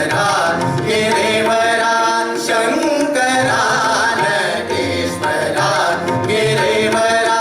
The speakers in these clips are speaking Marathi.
नटेश्वरा गिरीवरा शंकरा नटेश्वरा गिरीवरा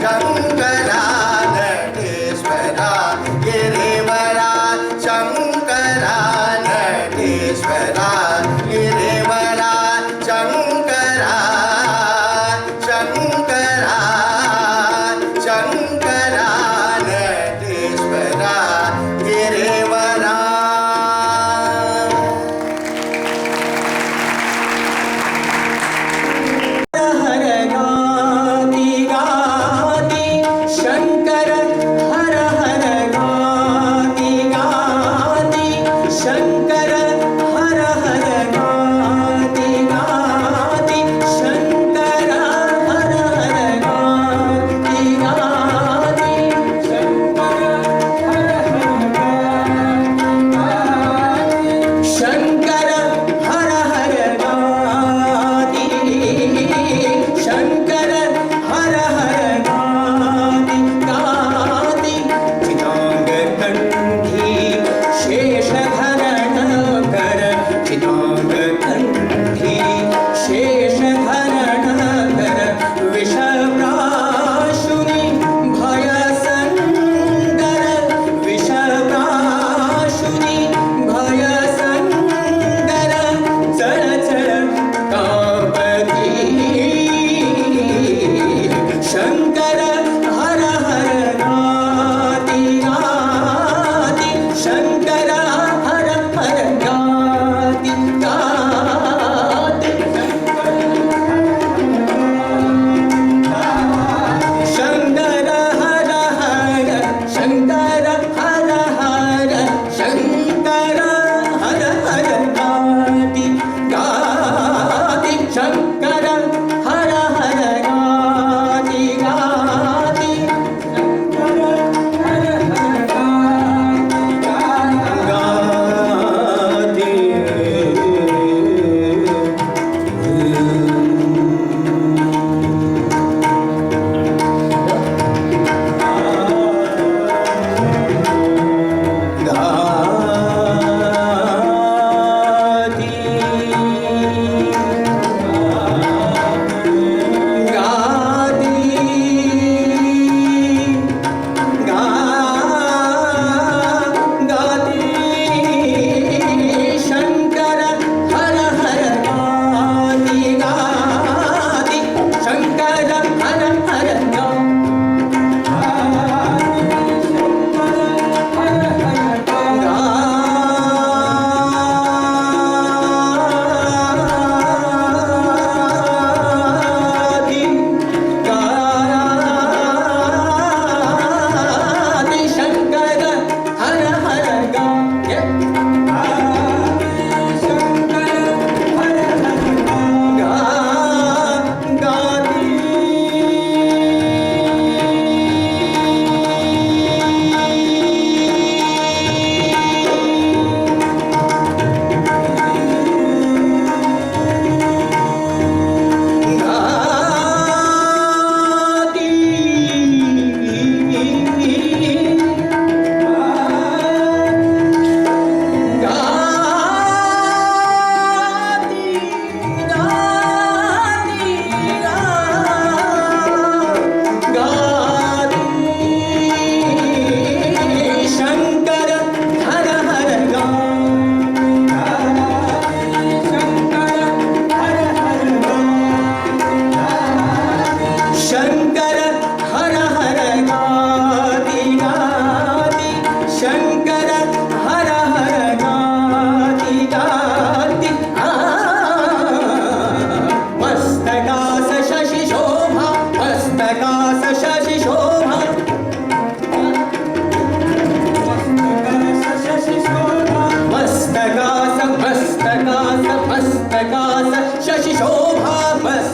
शंकरा नटेश्वरा गिरीवरा शंकरा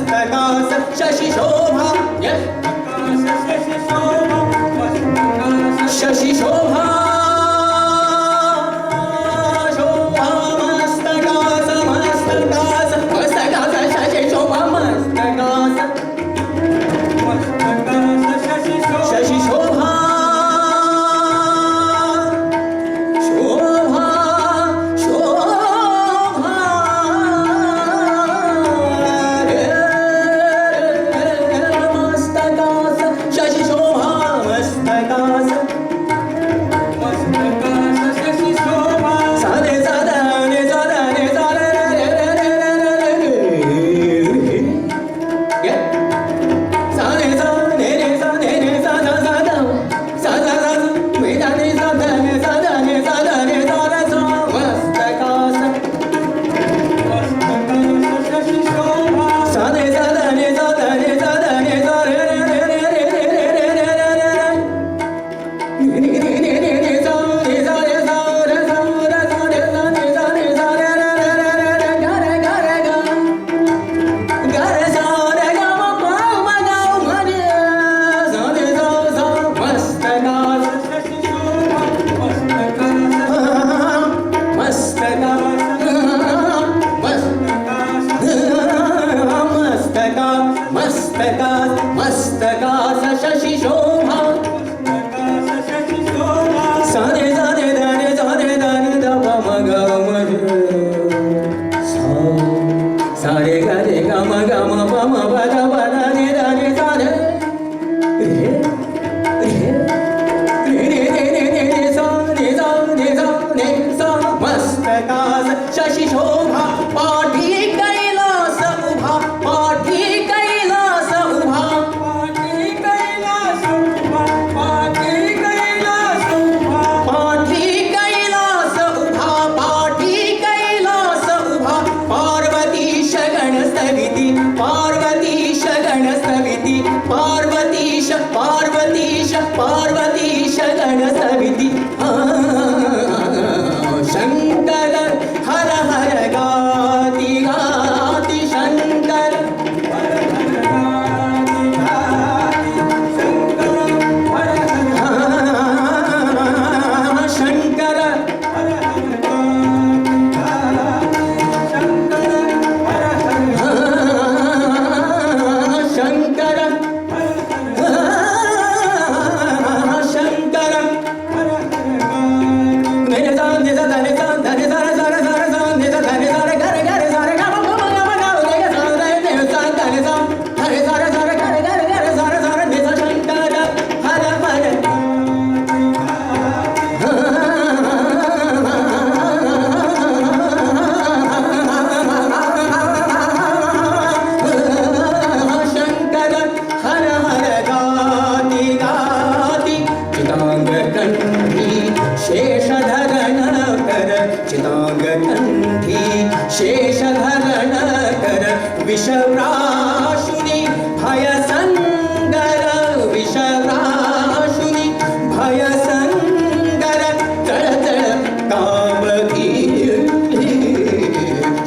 मस्तकास शशी शोभा शशी शोभा शोभा मस्तकास मस्तकास मस्तकास शशी शोभा मस्तकास शशी शोभा शोभा शोभा मस्तकास शशी शोभा मस्तकास सारे साधाने साधाने सारे साने साने रे साने रे साधा साधा साधा साधा वेदाने साधाने साधाने साधाने साधा सा मस्तकास साने साधाने साधाने साधाने सारे रे रे रे रे रे रे रे रे रे मस्तकास शशी शोभा सारे सारे दाने सारे दाने दबा मगा मग सारे गारे गम गम पम बदा बदा ने दाने सारे रे रे रे रे रे रे सा रे सा रे सा रे सा मस्तकास शशी शोभा पाठी कैलास उभा पाठी कैलास उभा पाठी कैलास उभा पाठी कैलास उभा पाठी कैलास उभा पाठी कैलास उभा पार्वतीश गणस्तविती पार्वतीश गणस्तविती पार्वतीश पार्वतीश पार्वतीश गणस्तविती शंकर हर हर गाति गाति शंकर हर हर गाति गाति शंकर हर हर शंकर हर हर गाति गाति शंकर हर हर शंकर हर हर शंकर हर हर मेरे सामने धने धने सारे सारे सारे सामने धने सारे घरे घरे सारे गम गम गम गम ने सारे ने धने सा हरे सारे सारे घरे घरे घरे सारे सारे ने शंकर हर हर शंकर हर हर गाति गाति चितांग कंठी शेषधरण कर चितांग कंठी शेषधरण कर विषव्राशुनि भय संगर विषव्राशुनि भय संगर तळ तळ कामकी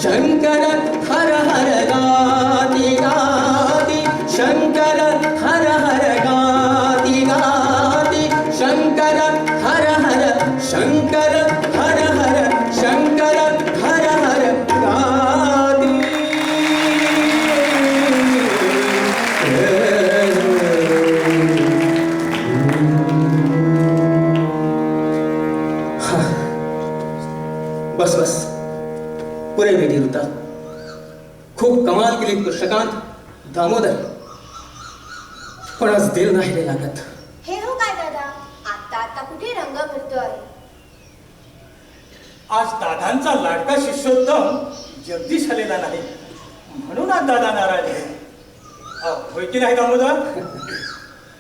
शंकर हर हर गाति गाति शंकर हर हर गाति गाति शंकर हर हर शंकर हर हर शंकर हर हर गाति बस बस पुरे वेळी होता खूप कमाल केली कृष्णकांत दामोदर पण आज दिल नाही रे लागत हे हो काय दादा आता आता कुठे रंग भरतोय आज दादांचा लाडका शिष्योत्तम जगदीश आलेला नाही म्हणून आज दादा नाराज आहे होय की नाही दामोदर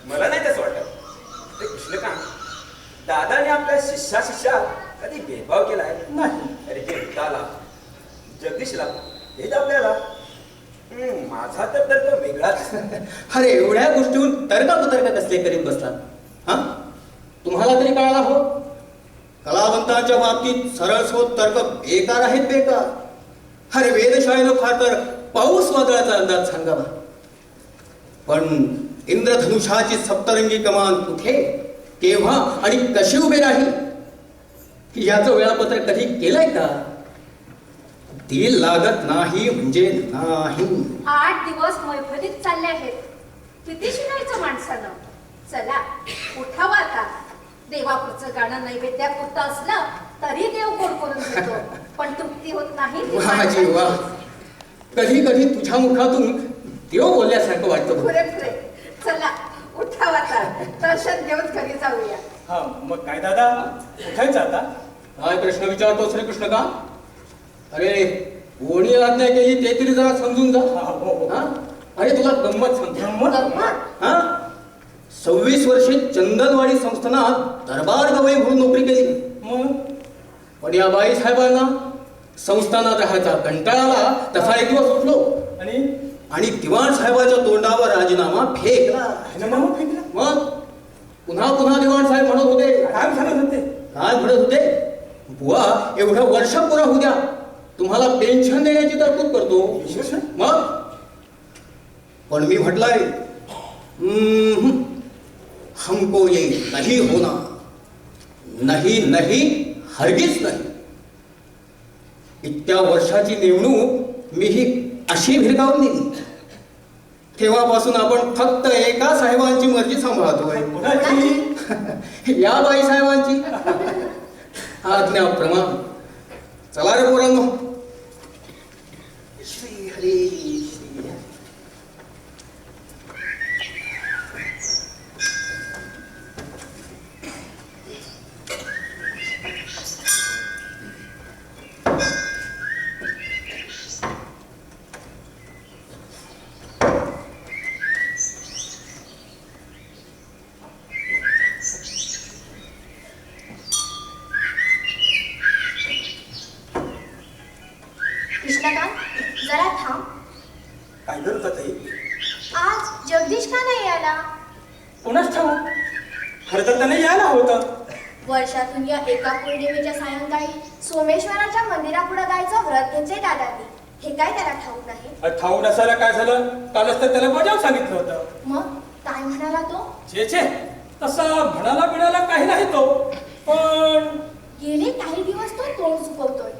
मला नाही तसं वाटत ते कृष्णकांत दादाने आपल्या शिष्या कधी भेदभाव केलाय नाही अरे हे वृत्ताला जगदीशला हेच आपल्याला माझा तर तर्क वेगळाच अरे एवढ्या गोष्टीहून तर्क कसले करीत बसलात हा तुम्हाला तरी कळाला हो कलावंतांच्या बाबतीत सरळ सोत तर्क बेकार आहेत बेकार अरे वेधशाळेनं फार तर पाऊस वादळाचा अंदाज सांगावा. पण इंद्रधनुषाची सप्तरंगी कमान कुठे, केव्हा आणि कशी उभे राहील याचं वेळापत्रक कधी केलंय का? ती लागत नाही म्हणजे नाही. 8 दिवस मैफलीत चालले आहेत. किती शिकायचं माणसानं. चला उठावा आता. देवापुरचं गाणं नैवेद्यात पुरतं असलं तरी देव गोड करून देतो, पण तृप्ती होत नाही ती वा जी माणसाची. वा. कधी कधी तुझ्या मुखातून देव बोलल्यासारखं वाटतं. पुरे पुरे. चला उठावा आता. दर्शन घेऊन घरी जाऊया. हा मग काय दादा, उठायचं आता? काय प्रश्न विचारतो श्रीकृष्ण का? अरे कोणी आज्ञा केली ते तरी जरा समजून जा. हा, हो, हो. हा? अरे तुला गंमत सांगतो. गंमत? हा 26 वर्षे चंदनवाडी संस्थानात दरबार गवई म्हणून नोकरी केली. मग पण या बाई साहेबांना संस्थानात राहायचा कंटाळा आला. तसा एक दिवस उठलो आणि दिवाण साहेबाच्या तोंडावर राजीनामा फेकला. राजीनामा फेकला? मग पुन्हा पुन्हा दिवाण साहेब म्हणत होते. काय सांगत होते? काय म्हणत होते? बुवा एवढं वर्ष पुरा होऊ द्या, तुम्हाला पेन्शन देण्याची तरतूद करतो. मग पण मी म्हटलंय हमको ये नहीं होना, नहीं नहीं हरगिज नाही. इतक्या वर्षाची नेमणूक मी ही अशी भिरकावून दिली. तेव्हापासून आपण फक्त एका साहेबांची मर्जी सांभाळतोय. कोणाची? या बाई साहेबांची आज्ञाप्रमाण. चला रे पोरांनो. श्री हरी श्री हरी. कृष्णकांत जरा थांब. काय करत होता? आज जगदीश का नाही आला? कोणाच ठाऊ. खरं तर त्याने यायला होतं. वर्षातून या एका पौर्णिमेच्या सायंकाळी सोमेश्वराच्या मंदिरापुढे जायचं व्रत घेतले दादांनी. हे काय त्याला ठाऊक नाही? ठाऊ नसायला काय झालं? कालच तर त्याला बजाव सांगितलं होतं. मग काय म्हणाला तो? छे तसा म्हणाला बिणाला काही नाही तो. पण गेले काही दिवस तो तोंड चुकवतोय.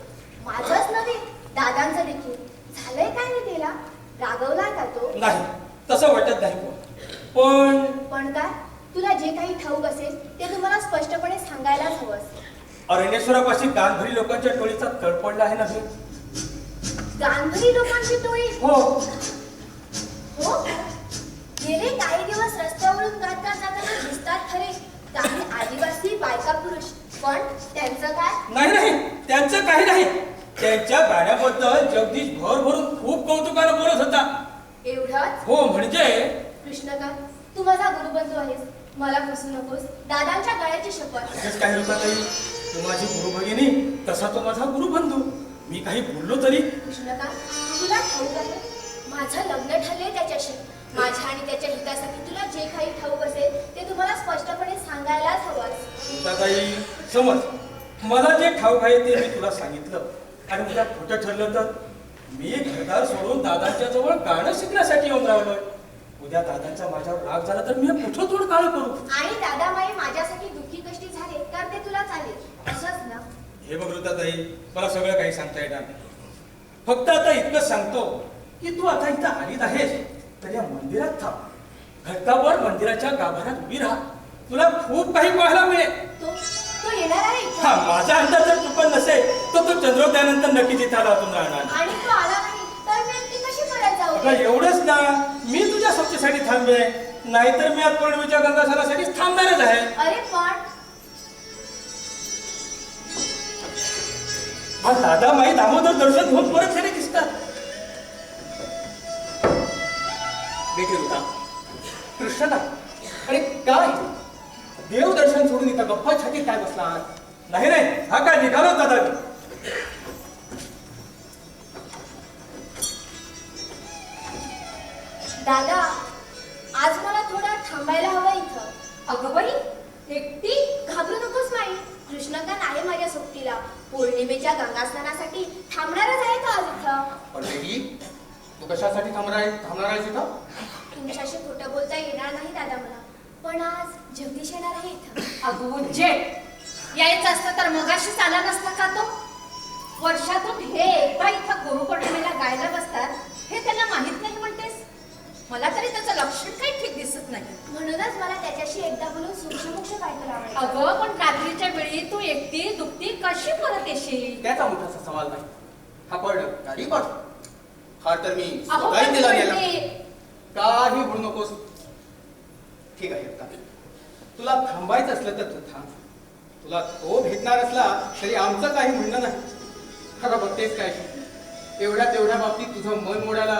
माझंच नव्हे दादांचं देखील. झालंय काय मी त्याला? रागवला का तो? नाही, तसं वाटत नाही. पण पण काय? तुला जे काही ठाऊक असेल ते तुम्हाला स्पष्टपणे सांगायलाच हवंस. अरण्येश्वरापाशी गानभरी लोकांच्या टोळीचा तळ पडला आहे ना. गांधरी लोकांची टोळी? हो. हो गेले काही दिवस रस्त्यावरून गाता जाताना दिसतात खरे काही आदिवासी बायका पुरुष. पण त्यांचं काय? नाही त्यांचं काही नाही. त्यांच्या गाण्याबद्दल जगदीश भरभरून खूप कौतुकाने बोलत होता. एवढंच? हो म्हणजे कृष्णकांत तू माझा गुरुबंधू आहेस. मला फसू नकोस. दादांच्या गळ्याची शपथ. असंच काही होता ताई. तू माझी गुरुभगिनी, तसा तो माझा गुरुबंधू. मी काही बोललो तरी. कृष्णकांत तुला ठाऊक आहे माझं लग्न ठरले त्याच्याशी. माझ्या आणि त्याच्या हितासाठी तुला जे काही ठाऊक असेल ते तुम्हाला स्पष्टपणे सांगायलाच हवंच. ताई समज, मला जे ठाऊक आहे ते मी तुला सांगितलं आणि उद्या खोटं ठरलं तर मी घरदार सोडून दादांच्या जवळ गाणं शिकण्यासाठी येऊन राहिलोय. उद्या दादांचा माझ्यावर राग झाला तर मी कुठं थोडं काळ करू. आणि दादाबाई माझ्यासाठी दुःखी कष्टी झाले तर ते तुला चालेल असंच ना? हे बघ ताई, मला सगळं काही सांगता येणार नाही. फक्त आता इतकंच सांगतो की तू आता इथं आलीत आहेस तर या मंदिरात थांब. घटकाभर मंदिराच्या गाभाऱ्यात उभी राहा. तुला खूप काही पाहायला मिळेल. तो येणार आहे इथे? हा, माझा अंदाज जर चुकत नसेल तर तो चंद्रोदयानंतर नक्कीच इथं राहून राहणार. आणि तो आला नाही तर मी ती कशी परत जाऊ? अगं एवढंच ना, मी तुझ्या सोबतीसाठी थांबे. नाहीतर मी आज पौर्णिमेच्या गंगास्नानासाठी थांबणारच आहे. अरे पण हा दादा माई दामोदर दर्शन घेऊन परत झाले दिसतात. भेटेल होता कृष्णदा. अरे काय देवदर्शन सोडून इथं गप्पा छातीत काय बसला? नाही हा काय निघालो दादा. दादा आज मला थोडं थांबायला हवं इथं. अगं बाई एकटी? घाबरू नकोस माई. कृष्णकांत आहे माझ्या सोबतीला. पौर्णिमेच्या गंगास्नानासाठी थांबणारच आहे तो आज इथं. पण बेटी तू कशासाठी थांबणार आहेस इथं? तुमच्याशी खोटं बोलता येणार नाही दादा मला, पण आज जगदीश येणार आहे इथं. अगो जेठ यायचं असतं तर मगाशीच आला नसता का तो? वर्षातून हे एकदा इथं गुरुपौर्णिमेला गायला बसतात हे त्याला माहित नाही म्हणतेस? मला तरी त्याचं लक्षण काही ठीक दिसत नाही. म्हणूनच मला त्याच्याशी एकदा बोलून सूक्ष्ममुक्ष काय करावं. अगं पण रात्रीच्या वेळी तू एकटी दुखती कशी परत येशील? त्याचा मोठासा सवाल नाही. हा पण गाडी पाठ हा तर मी अहो, स्वतःही पण दिला ती गेला. म्हणते, काही म्हणू नकोस. ठीक आहे आता तुला थांबायचं असलं तर तू थांब. तुला तो भेटणार असला तरी आमचं काही म्हणणं नाही. खरं बघतेस काय एवढ्या तेवढ्या बाबतीत तुझं मन मोडायला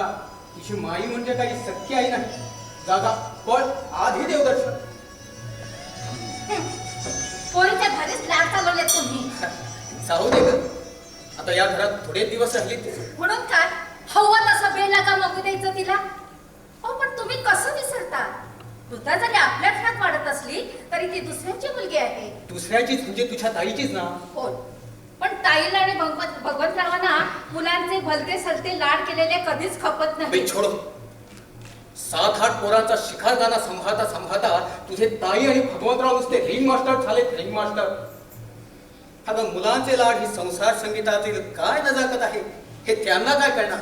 तुझी माई म्हणजे काही सख्य आई नाही. जागा पण आधी देवदर्शन. पोरीच्या घरीच लाड चालवले तुम्ही. जाऊ दे ग. आता या घरात थोडे दिवस राहिले म्हणून काय हवं तसं बेला का मागू द्यायचं तिला? हो पण तुम्ही कसं विसरता? तुझा जरी आपल्या घरात वाढत असली तरी ती दुसऱ्याची मुलगी आहे. दुसऱ्याचीच म्हणजे तुझ्या ताईचीच ना. हो पण ताईला आणि भगवंतरावांना मुलांचे भलते सलते लाड केलेले कधीच खपत नाही. बे छोडो. 7-8 पोरांचा शिखारदाना सांभाळता सांभाळता तुझे ताई आणि भगवंतराव नुसते रिंग मास्टर झाले. Ring master. अगं मुलांचे लाड ही संसार संगीतातील काय नजाकत आहे हे त्यांना काय कळणार?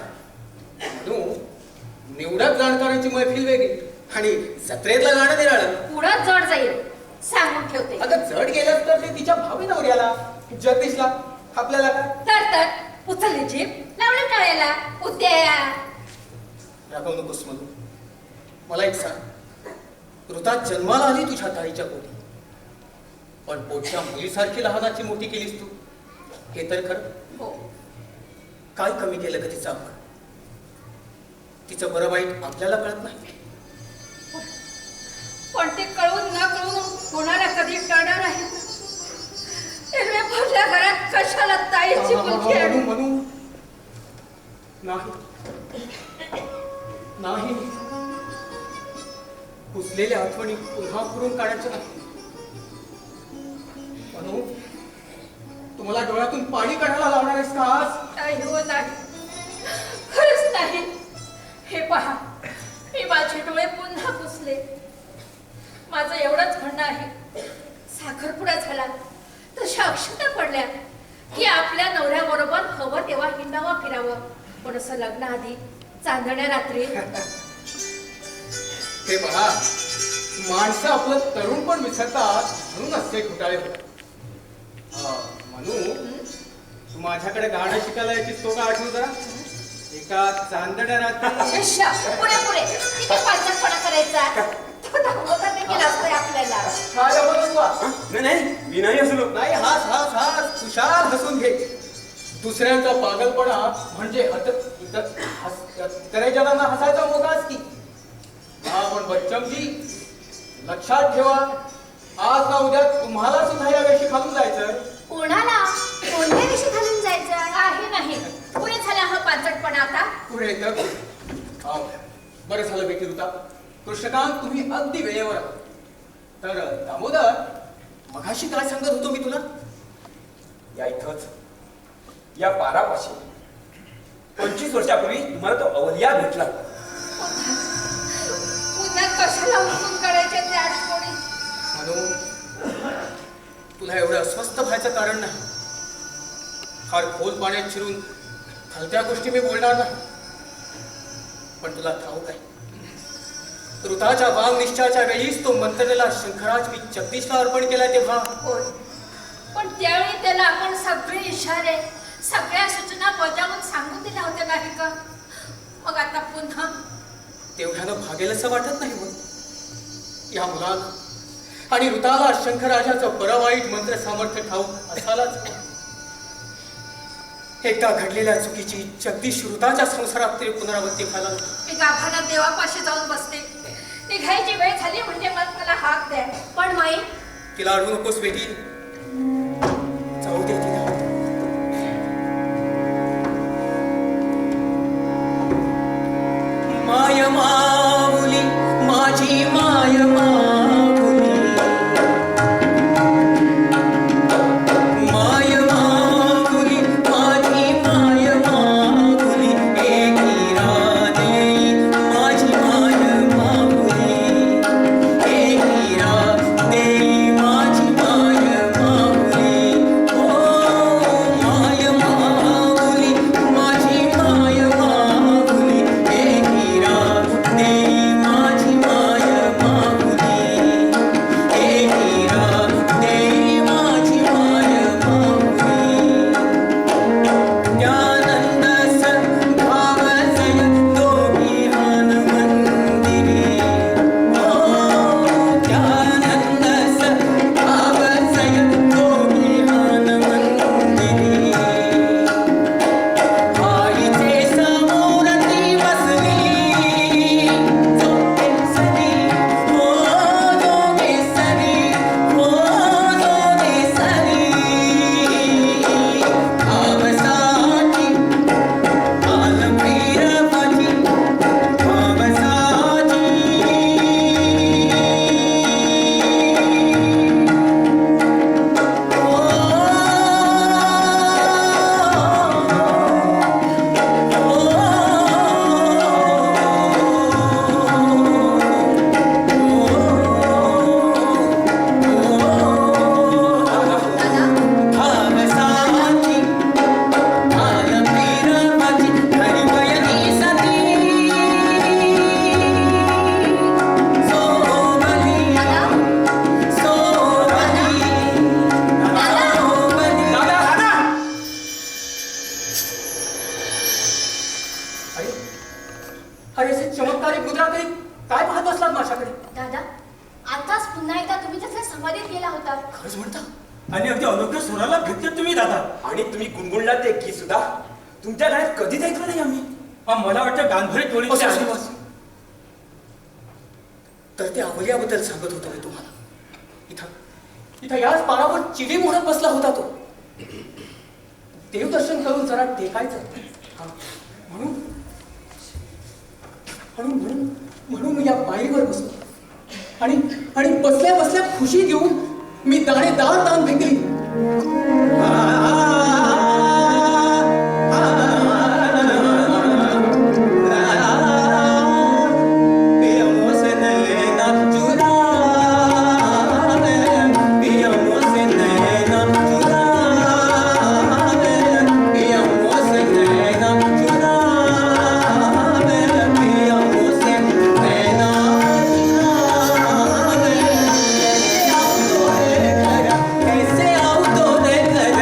म्हणून निवडक जाणकारांची मैफिल वेगळी आणि जत्रेतलं गाणं निराळं. पुढं जड जाईल सांगून ठेवते. अगं जड गेलं तर ते तिच्या भावी नवऱ्याला जगदीशला आपल्याला काय तर उचलली जीभ लावली टाळ्याला उद्या. रागवू नकोस म्हणून. मला एक सांग, ऋता जन्माला आली तुझ्या ताईच्या पोटी, पण पोटच्या मुलीसारखी लहानाची मोठी केलीस तू. हे तर खरं. हो काय कमी केलं का तिचं आपण? तिचं बरं वाईट आपल्याला कळत नाही. पण ते कळून न कळून होणारा कधी टळणार आहे? एरवे भरल्या घरात कशाला ताईची मुलगी आणू? म्हणू नाही नाही. पुसलेल्या आठवणी पुन्हा करून काढायचं नाही. म्हणू तुम्हाला डोळ्यातून पाणी काढायला लावणार आहेस का आज? नाही हो नाही, खरंच नाही. हे पहा मी माझे डोळे पुन्हा पुसले. माझं एवढंच म्हणणं आहे, साखरपुडा झाला तशा अक्षता पडल्या की आपल्या नवऱ्याबरोबर हवं तेव्हा हिंडावं फिरावं. पण असं लग्नाआधी चांदण्या रात्री. हे पहा माणसं आपलं तरुण पण विसरतात म्हणून असते घोटाळे होतात. म्हणू तू माझ्याकडे गाणं शिकायला यायचीस तो का आठवू जरा. एका चांदण्या रात्री शिष्य पुढे पुढे किती पाचटपणा करायचा. तो दाखवता देखील असतंय आपल्याला. काय दाखवलं तू आज? नाही मी नाही असलो. नाही हास हास हास खुशाल हसून घे. दुसऱ्यांचा पागलपणा म्हणजे इतर जणांना हसायचा मोकाच की. हा पण बच्चमजी लक्षात ठेवा, आज ना उद्या तुम्हाला सुद्धा या वेशी खालून जायचं. कोणाला कोणत्या दिवशी घालून जायचं? काही नाही, पुढे झाला हा पाचटपणा आता. पुढे तर बरं झालं बेटी ऋता. कृष्णकांत तुम्ही अगदी वेळेवर आहात. तर दामोदर मगाशी काय सांगत होतो मी तुला? या इथंच या पारापाशी 25 वर्षापूर्वी तुम्हाला तो अवलिया भेटला. पुन्हा कशाला उठून काढायचे ते आठवणी? म्हणून तुला एवढं अस्वस्थ व्हायचं कारण नाही. फार खोल पाण्यात शिरून खालत्या गोष्टी मी बोलणार नाही. पण तुला ठाऊक आहे, ऋताच्या वाघ निश्चयाच्या वेळीच तो मंत्रेला शंकराज मी जगदीशला अर्पण केला तेव्हा. होय, पण त्यावेळी त्याला आपण सगळे इशारे सगळ्या सूचना बजावून सांगून दिल्या होत्या नाही का? मग आता पुन्हा तेवढ्यानं भागेल असं वाटत नाही मग. या मुलाला आणि ऋताला शंकराजाचं बरं वाईट मंत्र सामर्थ्य ठाऊक असालाच. एकदा घडलेल्या चुकीची जगदीश ऋताच्या संसारात तरी पुनरावृत्ती व्हायला. मी गाभाऱ्यात देवापाशी जाऊन बसते. निघायची वेळ झाली म्हणजे मग मला हाक द्या. पण माई तिला अडवू नकोस बेटी. जाऊ दे तिला. माय माऊली माझी माय माऊली. माय माऊली माझी माय माऊली. एकी रात्री असे चमत्कारिक मुद्रा करीत काय पाहत बसलात माझ्याकडे? दादा आताच पुन्हा एकदा तुम्ही तसे समाधीत गेला होता. खरंच म्हणता? आणि अगदी अनोख्या स्वराला भेटते तुम्ही दादा. आणि तुम्ही गुणगुणला ते गीत सुद्धा तुमच्या गाण्यात कधीच ऐकलं नाही आम्ही. मला वाटतं गांधरे टोळीचे असं आहे. असं. तर ते अवल्याबद्दल सांगत होतो मी तुम्हाला. इथं याच पारावर चिडी मोडत बसला होता तो. देवदर्शन करून जरा टेकायचं हा, म्हणून म्हणून म्हणून म्हणून मी या पायरीवर बसलो आणि आणि बसल्या बसल्या खुशी घेऊन मी दाणेदार दान फेकली. कैसे आओ तो रे घर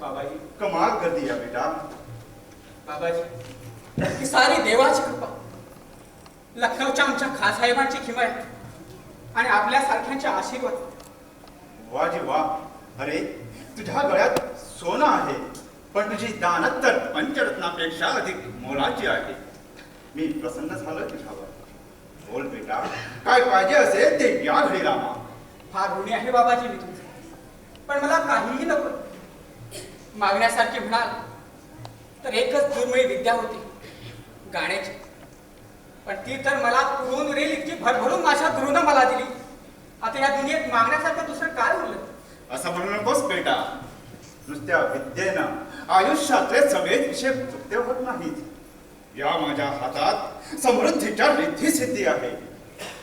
बाबाजी कमाल कर दिया बेटा. बाबाजी ही सारी देवाची कृपा, लखनौच्या आमच्या खासाहेबांची किमया आणि आपल्या सारख्यांचे आशीर्वाद. वा जी वा. अरे तुझ्या गळ्यात सोनं आहे, पण तुझी दानत तर पंचरत्नापेक्षा अधिक मोलाची आहे. मी प्रसन्न झालो तुझ्यावर. बोल बेटा, काय पाहिजे असेल ते या घडी रामा. फार ऋणी आहे बाबाजी मी तुमचे, पण मला काहीही नको. मागण्यासारखे म्हणाल तर एकच दुर्मिळ विद्या होती, गाण्याची. पण ती तर मला पुरवून उरेल इतकी भरभरून माझ्या गुरुनं मला दिली. आता या दुनियेत मागण्यासारखं दुसरं काय उरलं? असं म्हणू नकोस बेटा. नुसत्या विद्येनं आयुष्यातले सगळेच विषय कृत्य होत नाहीत. या माझ्या हातात समृद्धीच्या रिद्धी सिद्धी आहे.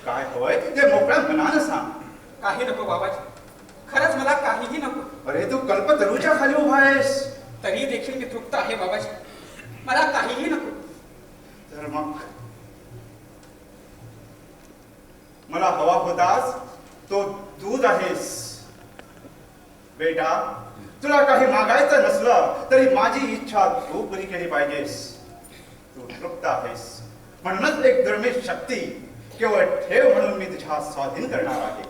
काय हवंय ते मोकळ्या मनानं सांग. काही नको बाबाजी, खरंच मला काहीही नको. अरे तू कल्पतरूच्या खाली उभा आहेस. तरी देखील मी तृप्त आहे बाबाजी, मला काहीही नको. तर मग मला हवा होतास तो दूध आहेस. बेटा, तुला काही मागायचं नसलं तरी माझी इच्छा तू पुरी केली पाहिजेस. तू तृप्त आहेस म्हणूनच एक दुर्मिळ शक्ती केवळ ठेव म्हणून मी तुझ्या स्वाधीन करणार आहे.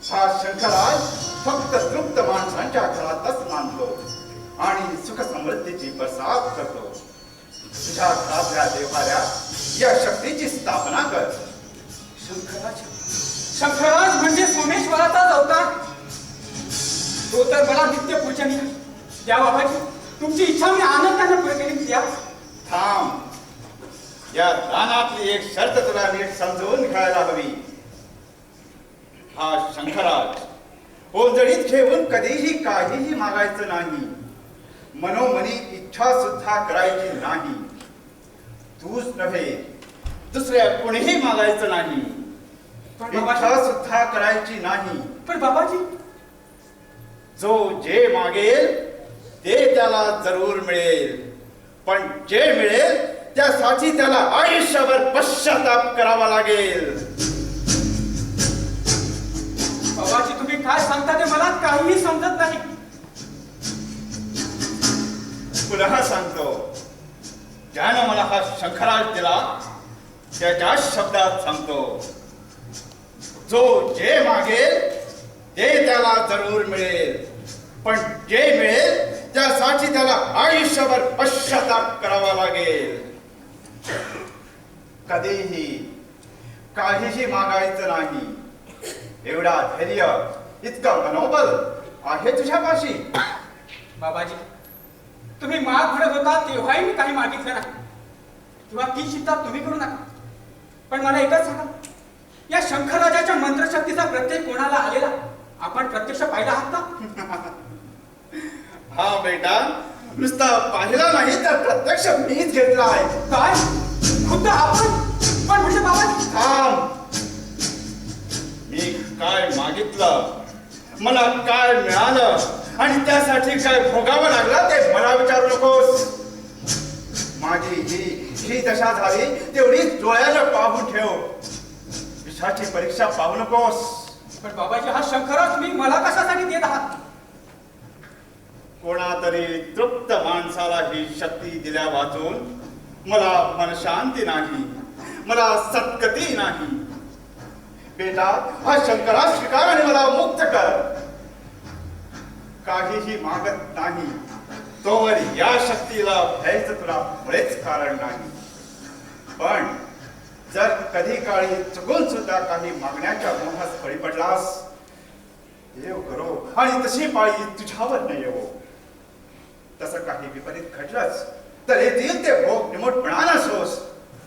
हा शंखराज फक्त तृप्त माणसांच्या घरातच मानतो आणि सुख समृद्धीची बरसात करतो. तुझ्या घरातल्या देवाऱ्या या शक्तीची स्थापना कर. शंकराज, शंकराज म्हणजे सोमेश्वराचाच अवतार. तो तर मला नित्य पूजनीय. द्या बाबाजी, तुमची इच्छा मी आनंदाने पूर्ण केली. द्या. थांब. या दानातली एक शर्त तुला नीट समजून घ्यायला हवी. हा शंकराज ओंजळीत घेऊन कधीही काहीही मागायचं नाही. मनोमनी इच्छा सुद्धा करायची नाही. तूच नव्हे, दुसऱ्या कोणीही मागायचं नाही. इच्छा सुद्धा करायची नाही. पण बाबाजी, जो जे मागेल ते त्याला जरूर मिळेल. पण जे मिळेल त्यासाठी त्याला आयुष्यभर पश्चाताप करावा लागेल. बाबाजी तुम्ही काय सांगता ते मला काहीही समजत नाही. पुन्हा सांगतो, ज्यानं मला हा शंखराज दिला त्याच्या शब्दात सांगतो, जो जे मागेल ते त्याला जरूर मिळेल. पण जे मिळेल त्यासाठी त्याला आयुष्यभर पश्चाताप करावा लागेल. कधीही काहीही मागायचं नाही. एवढा धैर्य, इतका मनोबल आहे तुझ्यापाशी. बाबाजी, तुम्ही माग भरत होता तेव्हाही मी काही मागितलं नाही, किंवा ती चिंता तुम्ही करू नका. पण मला एकच सांगा, या शंखराजाच्या मंत्रशक्तीचा प्रत्येक कोणाला आलेला आपण प्रत्यक्ष पाहिला आहात का? हा बेटा, नुसता पाहिला नाही तर प्रत्यक्ष मीच घेतला आहे. काय खुद्द आपण? पण म्हणजे बाबाजी, थांब. मी काय मागितलं, मला काय मिळालं आणि त्यासाठी काय भोगावं लागलं ते मला विचारू नकोस. माझी ही दशा झाली तेवढी डोळ्यानं पाहून ठेव. विषाची परीक्षा पाहू नकोस. पण बाबाजी, हा शंकराज तुम्ही मला कशासाठी देत आहात? कोणातरी तृप्त माणसाला ही शक्ती दिल्या वाचून मला मनशांती नाही, मला सत्गती नाही. बेटा, हा शंकरा स्वीकार आणि मला मुक्त कर. काहीही मागत नाही तोवर या शक्तीला भयाचं तुला मुळेच कारण नाही. पण जर कधी काळी चुकून सुद्धा काही मागण्याच्या मोहास बळी पडलास, देव करो आणि तशी पाळी तुझ्यावर न येवो. तसं काही विपरीत घडलंच तर येथील ते भोग निमूटपणानं सोस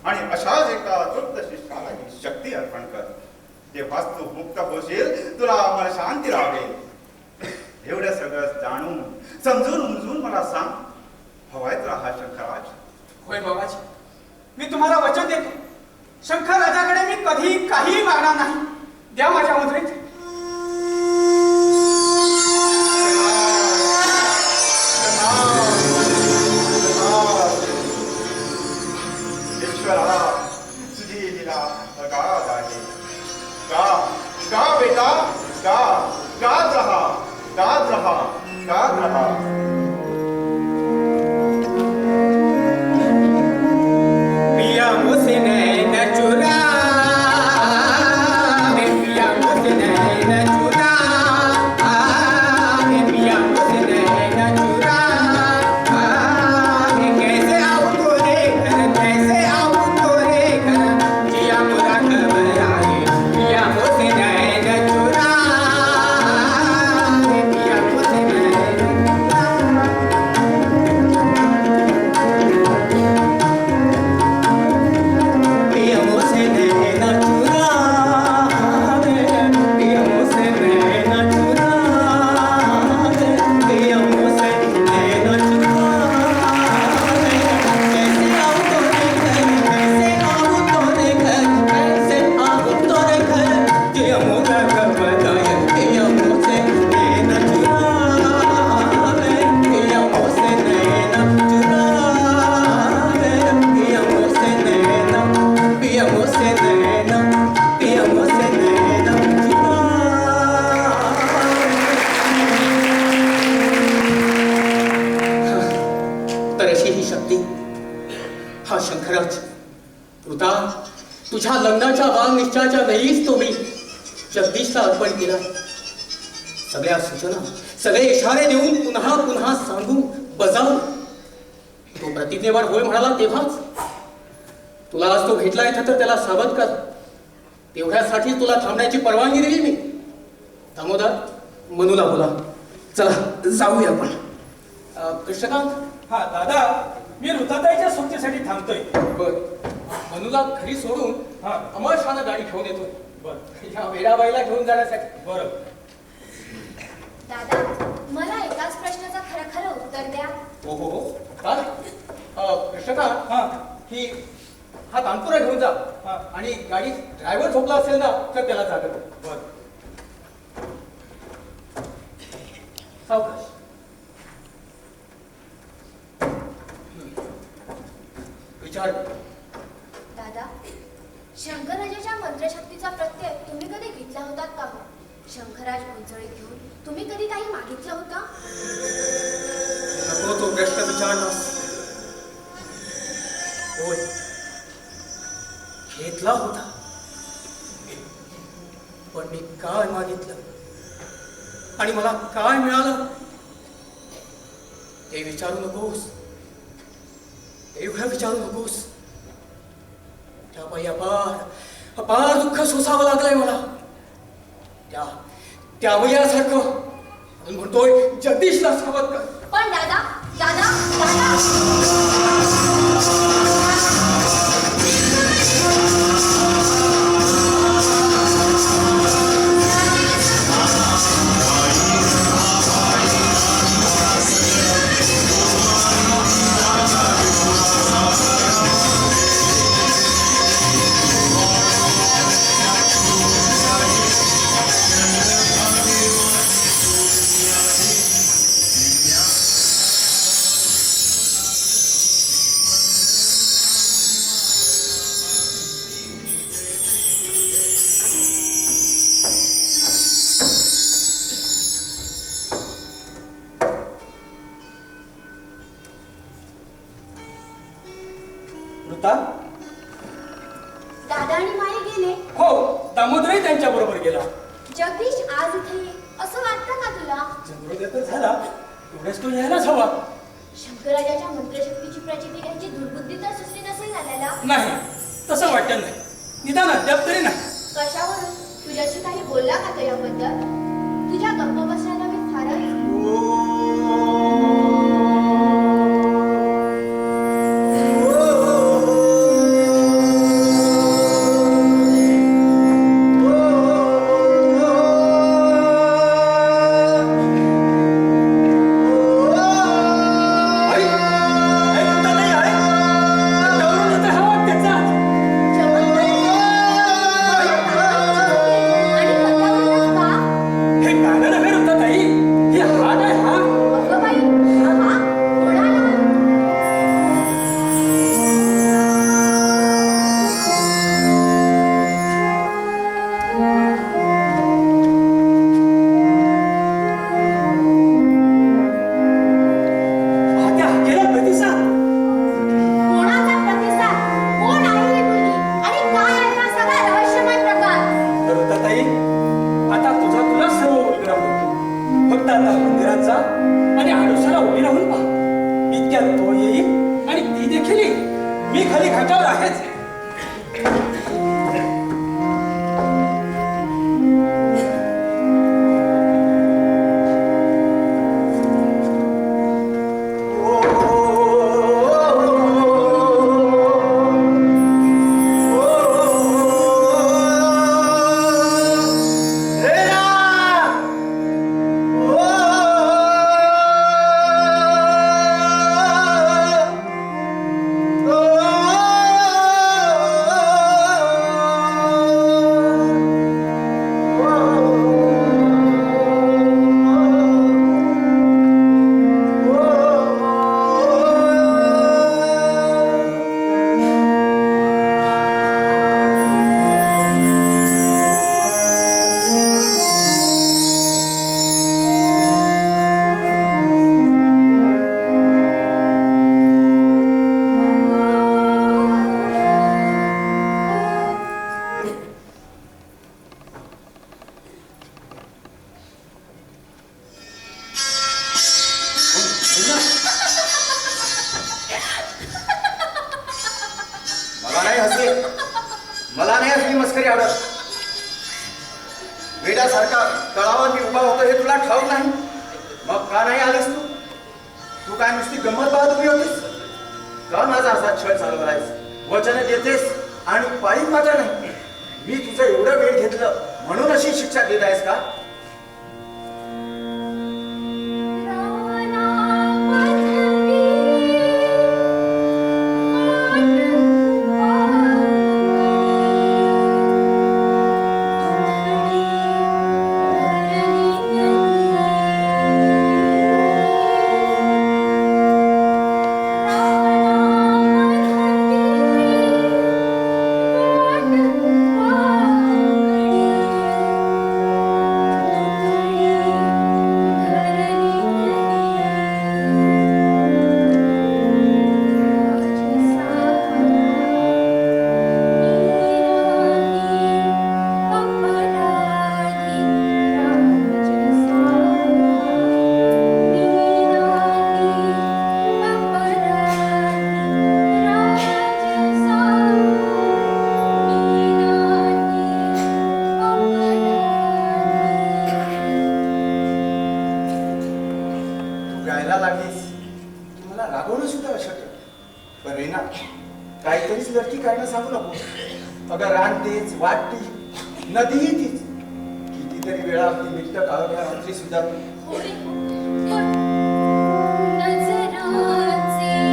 आणि अशाच एका तृप्त शिष्याला ही शक्ती अर्पण कर. तेव्हाच तू मुक्त होशील, तुला मन शांती राहील. एवढं सगळं जाणून समजून उमजून मला सांग, हवाय तुला हा शंकराज? होय बाबाजी, मी तुम्हाला वचन देतो, शंकर राजाकडे मी कधी काही मागणार नाही. द्या माझ्या मुद्रेत. ईश्वरा, तुझी लीला अगाध आहे. गा गा बेटा, गा गात रहा, गात रहा, गात रहा. पिया मुझसे नैन चुरा, पिया मुझसे नैन चुरा, पिया मुझसे नैन चुरा. कैसे आऊं तोरे घर, कैसे आऊं तोरे घर, जिया मुरा घबराए. पिया मुझसे नैन चुरा, पिया मुझसे नैन चुरा. पिया मुझसे नैना चुरावे, पिया मुझसे नैना चुरावे, पिया मुझसे नैना चुरावे. कैसे आऊं तोरे घर, कैसे आऊं तोरे घर, कैसे आऊं तोरे घर, जिया मुरा घबराए. पिया मुझसे नैना चुरावे, पिया मुझसे नैना चुरावे, पिया मुझसे नैना, पिया मुझसे नैना, पिया मुझसे नैना चुरावे. तर अशी ही शक्ती हा शंकराच वृता तुझ्या लग्नाच्या वांग निश्चयाच्या वेळीच तो मी जगदीशला अर्पण केला. सगळ्या सूचना, सगळे इशारे देऊन पुन्हा पुन्हा सांगून बजावून तो प्रतिज्ञेवर होय म्हणाला. तेव्हाच तुला आज तो भेटला इथं तर त्याला सावध कर. तेवढ्यासाठी तुला थांबण्याची परवानगी दिली मी. दामोदर, मनूला बोला. चला जाऊया आपण. कृष्णकांत. हा दादा, मी ऋताताईच्या सोबतीसाठी थांबतोय. बर. मनूला घरी सोडून हा. अमरशानं गाडी घेऊन येतोय. बर. या वेडाबाईला घेऊन जाण्यासाठी. बरं. दादा, मला एकाच प्रश्नाचं खरं खरं उत्तर द्या. हो हो हो. काय? कृष्णकांत, हा. ही हा तानपुरा घेऊन जा. हा. आणि गाडी ड्रायव्हर झोपला असेल ना तर त्याला जागा दे. बर. सावकाश. विचार. दादा, शंकराजाच्या मंत्रशक्तीचा प्रत्यय तुम्ही कधी घेतला होतात का हो? शंकराज मंजळी घेऊन तुम्ही कधी काही मागितलं होतं? नको तो प्रश्न विचारलास. होय, घेतला होता. पण मी काय मागितलं आणि मला काय मिळालं ते विचारू नकोस. एवढं विचारू नकोस. त्यापायी अपार अपार दुःख सोसावं लागलंय मला. त्या वयासारखं म्हणून म्हणतोय जगदीशला सावध कर. पण दादा, दादा, दादा, हो, दामोदरही त्यांच्या बरोबर गेला. जगदीश आज इथे ये, असं वाटतं का तुला? चंद्रोदय तर झाला, एवढ्याच तो यायलाच हवा. शंकराजाच्या मंत्रशक्तीची प्रचिती घ्यायची दुर्बुद्धी तर सुचली नसेल झाल्याला. नाही, तसं वाटत नाही. निदान अद्याप तरी नाही. कशावरून? तुझ्याशी काही बोलला का तो याबद्दल? तुझ्या गप्प बसण्याला मी फारच आई, आई कुठं नाही आहे? दौडून येतोय हवा त्याचा. आणि पत्त्यावरूनच का? हे गाणं नव्हे ऋता ताई, हे हात आहे हा. अगं बाई, हा कोणाला? हा त्या हाकेला प्रतिसाद. कोणाचा प्रतिसाद? कोण आहे ही मुलगी? आणि काय आहे हा सगळा रहस्यमय प्रकार? तर ऋता ताई, आता तुला सर्व उलगडा होतो. फक्त आता मंदिरात जा आणि आडोशाला उभी राहून पहा. इतक्यात तो येईल आणि ती देखील येईल. मी खाली घाटावर आहेच. मला नाही असली मस्करी आवडत. वेड्यासारखा तळावर मी उभा होतो हे तुला ठाऊक नाही. मग का नाही आलीस तू? तू काय नुसती गंमत पाहत उभी होतीस का? माझा असा छळ चालवलायस, वचन देतेस आणि पाळी मात्र नाही. मी तुझं एवढं वेळ घेतलं म्हणून अशी शिक्षा देत आहेस का? गायला लागलीस तू मला रागवणं सुद्धा अशक्य. पण रेना, काहीतरीच लडकी काढणं सांगू नको. अगं रान तेच, वाट ती, नदीही तीच. कितीतरी वेळा अगदी मिट्ट काळोख्या रात्री सुद्धा दयाना वाटली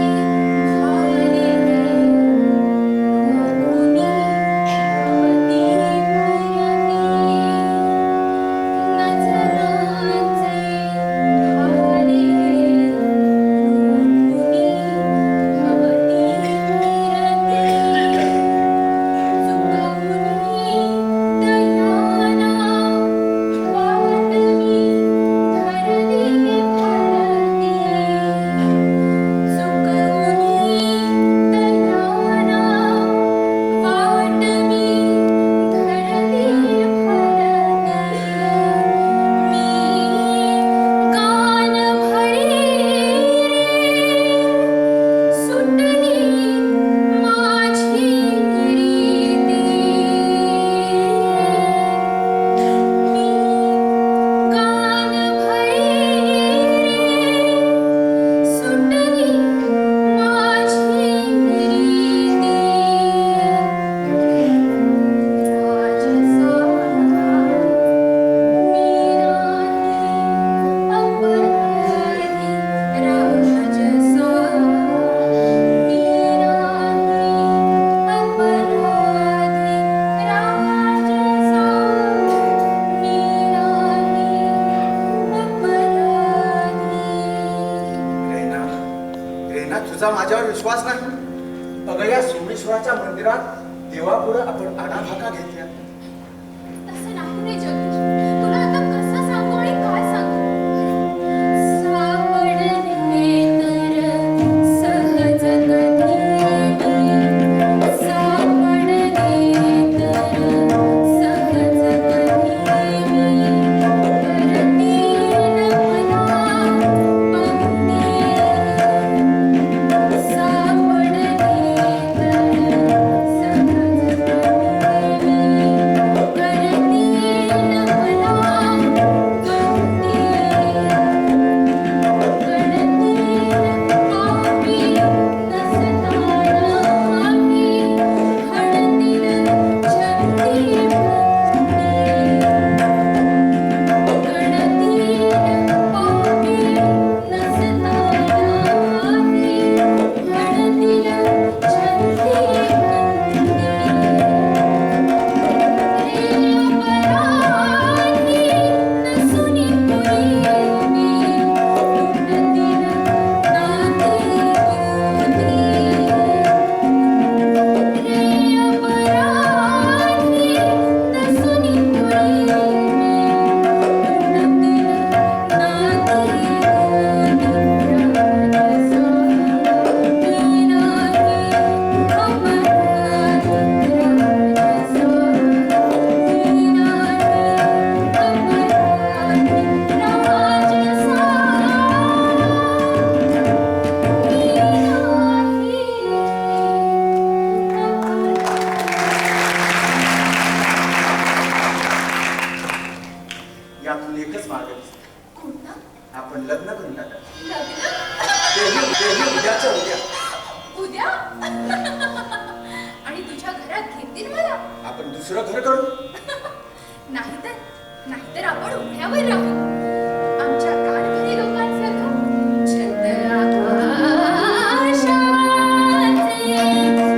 धरणी माझ्यावर विश्वास नाही? अगं या सोमेश्वराच्या मंदिरात देवापुढं आपण आडाभाका घेतल्या. तसं नाही रे जगदीश. तुला आता कसं सांगू आणि काय सांगू? सापडले तर सहज कधी, सापडले तर सहज कधी, करतील मला पंक्ती. सापडले तर यातून एकच मार्ग दिसतो. कोणता? आपण लग्न करून टाका. लग्न? तेही उद्याच्या उद्या. उद्या? आणि तुझ्या घरात घेतील मला? आपण दुसरं घर करू. नाहीतर आपण उघड्यावर राहू. आमच्या कानकरी लोकांसारखं छत आकाशाचे,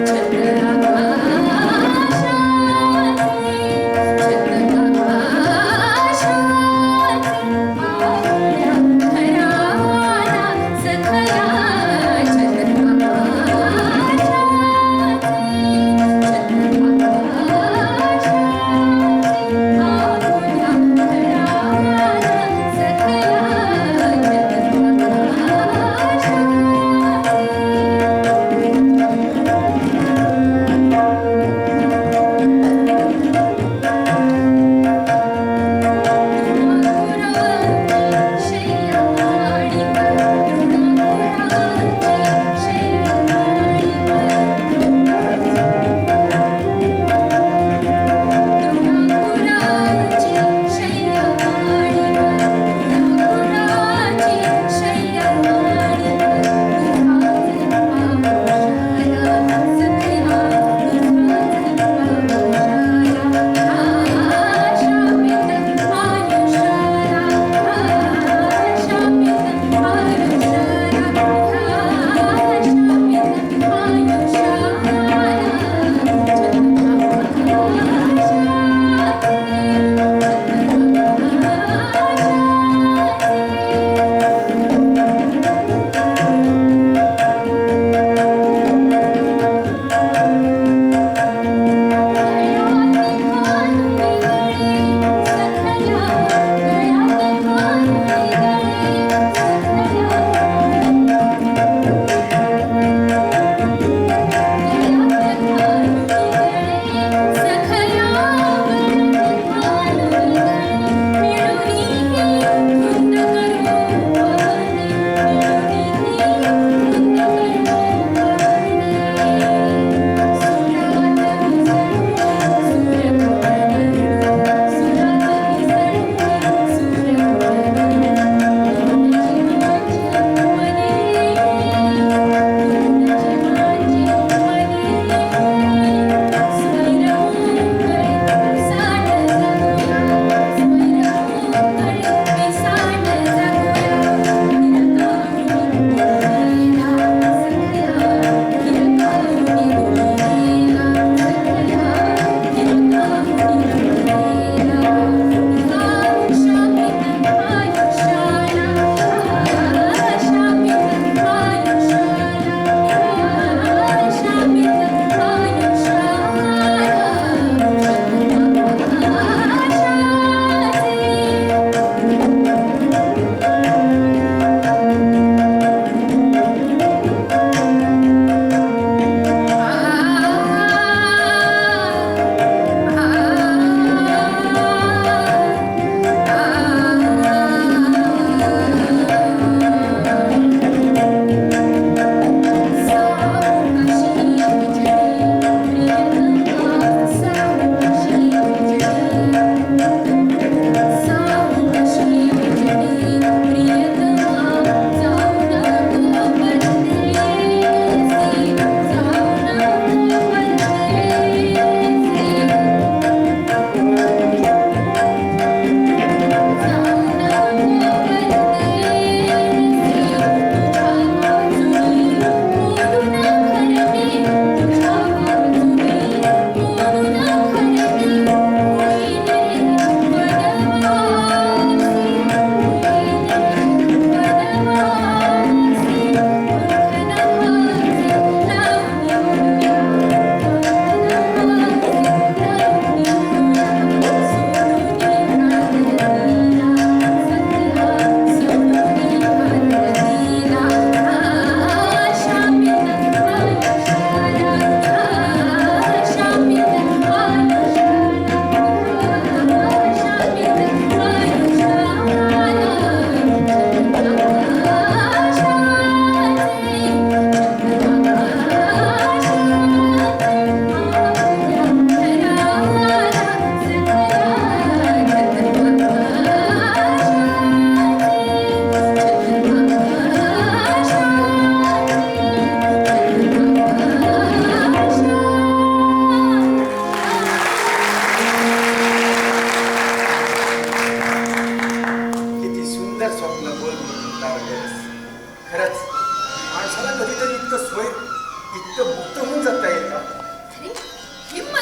छत आकाशाचे, छत आकाशाचे, आपल्या घराला सखया छत आकाशाचे, छत आकाशाचे, आपल्या घराला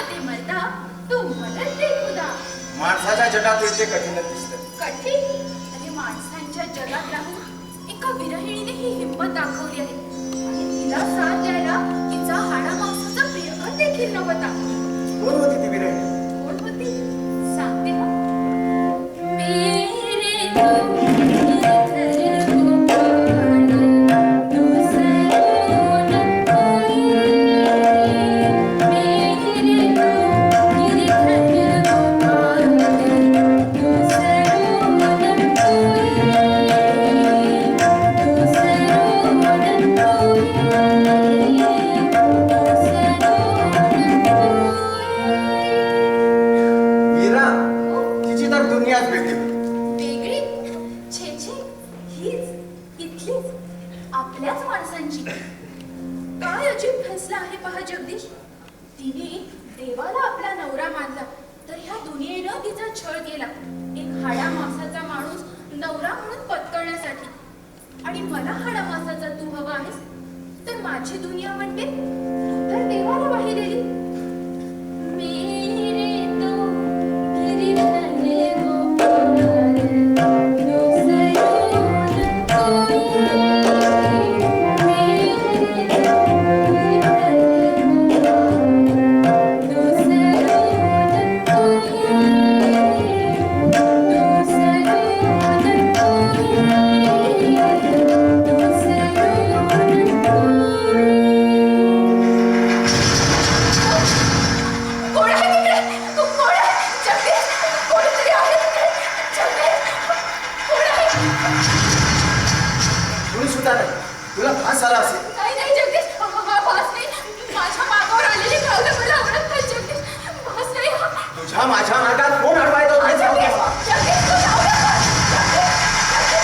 होते मर्दा तू म्हणत ते खुदा. माणसाच्या जगात ते कठीणच दिसतं. कठीण अरे माणसांच्या जगात राहून एका विरहिणीने ही हिंमत दाखवली आहे आणि तिला साथ द्यायला तिचा हाडा मांसाचा प्रियकर देखील नव्हता. कोण होती ती विरहिणी? कोण होती सांगते ना. मेरे तो घर गोपाल दूसरों न कोई. मेरे तो घर गोपाल दूसरों न कोई. दूसरों न मीरा, तिची तर दुनियाच वेगळी होती. वेगळी छे छे हीच इथलीच आपल्याच माणसांची. काय अजीब फैसला आहे पहा जगदीश. तिने देवाला आपला नवरा मानला तर ह्या दुनियेनं तिचा छळ केला एक हाडा मांसाचा माणूस नवरा म्हणून पत्करण्यासाठी. आणि मला हाडा मांसाचा तू हवा आहेस तर माझी दुनिया म्हणते तू तर देवाला वाही दिली. मेरे तो गिरिधर गोपाल दूसरों न कोई. मेरे तो गिरिधर गोपाल दूसरों न कोई. दूसरों न कोई. कोण आहे तिकडे? कोण आहे? जगदीश, कोणीतरी आहे तिकडे. जगदीश, कोण आहे? कोणी सुद्धा नाही. तुला फास आला असेल. नाही नाही जगदीश, हा भास नाही. माझ्या मागावर आलेली भावना मला आवडत नाही जगदीश. भास नाही हा. तुझ्या माझ्या मागात कोण अडवायचं काय सांगू जगदीश, मला? जगदीश, तू जाऊ नका. जगदीश,